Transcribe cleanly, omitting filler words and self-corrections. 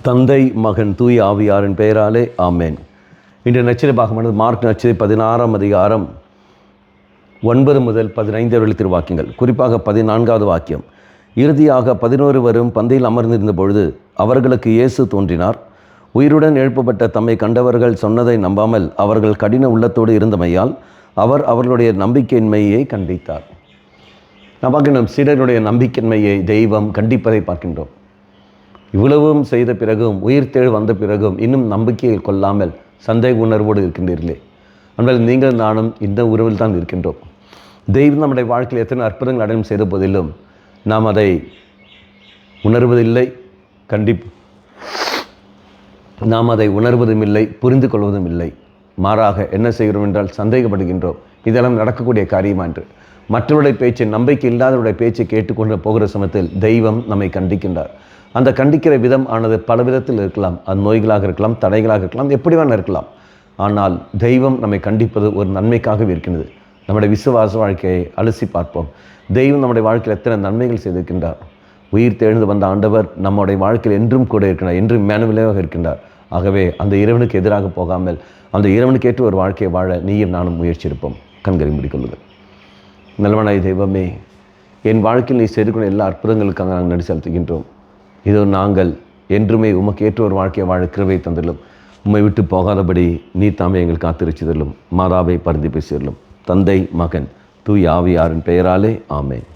தந்தை மகன் தூய் ஆவியாரின் பெயராலே ஆமேன். இன்று நச்சிலை பாகமானது மார்க் நச்சிலை 16ஆம் அதிகாரம் 9 முதல் 15 வரை திருவாக்கியங்கள். குறிப்பாக 14வது வாக்கியம். இறுதியாக 11 வரும் பந்தியில் அமர்ந்திருந்த பொழுது அவர்களுக்கு இயேசு தோன்றினார். உயிருடன் எழுப்பப்பட்ட தம்மை கண்டவர்கள் சொன்னதை நம்பாமல் அவர்கள் கடின உள்ளத்தோடு இருந்தமையால் அவர் அவர்களுடைய நம்பிக்கையின்மையை கண்டித்தார். நாம் பார்க்கின்றோம், சீடர்களுடைய நம்பிக்கையின்மையை தெய்வம் கண்டிப்பதை பார்க்கின்றோம். இவ்வளவும் செய்த பிறகும், உயிர்த்தெழு வந்த பிறகும் இன்னும் நம்பிக்கையை கொள்ளாமல் சந்தேக உணர்வோடு இருக்கின்றீர்களே. ஆனால் நீங்கள் நானும் இந்த உறவில் தான் இருக்கின்றோம். தெய்வம் நம்முடைய வாழ்க்கையில் எத்தனை அற்புதங்கள் அடையும் செய்த போதிலும் நாம் அதை உணர்வதில்லை. நாம் அதை உணர்வதும் இல்லை, புரிந்து கொள்வதும் இல்லை. மாறாக என்ன செய்கிறோம் என்றால் சந்தேகப்படுகின்றோம், இதெல்லாம் நடக்கக்கூடிய காரியமா என்று. மற்றவருடைய பேச்சை, நம்பிக்கை இல்லாதவருடைய பேச்சை கேட்டுக்கொண்டு போகிற சமயத்தில் தெய்வம் நம்மை கண்டிக்கின்றார். அந்த கண்டிக்கிற விதம் ஆனது பல விதத்தில் இருக்கலாம். அது நோய்களாக இருக்கலாம், தடைகளாக இருக்கலாம், எப்படி வேணால் இருக்கலாம். ஆனால் தெய்வம் நம்மை கண்டிப்பது ஒரு நன்மைக்காகவே இருக்கின்றது. நம்முடைய விசுவாச வாழ்க்கையை அலசி பார்ப்போம். தெய்வம் நம்முடைய வாழ்க்கையில் எத்தனை நன்மைகள் செய்திருக்கின்றார். உயிர் தெழுந்து வந்த ஆண்டவர் நம்முடைய வாழ்க்கையில் என்றும் கூட இருக்கின்றார், என்றும் மேனுவிலாக இருக்கின்றார். ஆகவே அந்த இறைவனுக்கு எதிராக போகாமல் அந்த இறைவனுக்கு ஏற்ற ஒரு வாழ்க்கையை வாழ நீயும் நானும் முயற்சி இருப்போம். கண்களை மூடிக்கொள்ளுங்கள். நல்லவனாய் தெய்வமே, என் வாழ்க்கையில் நீ செய்திருக்கிற எல்லா அற்புதங்களுக்காக நாங்கள் நன்றி செலுத்துகின்றோம். இதோ நாங்கள் என்றுமே உமக்கு ஏற்ற ஒரு வாழ்க்கையை வாழ கிருபை தந்திலும், உம்மை விட்டு போகாதபடி நீ தாமே எங்கள் காத்திருச்சிதலும், மாதாவை பரிந்து பேசியலும். தந்தை மகன் தூய் ஆவியாரின் பெயராலே ஆமேன்.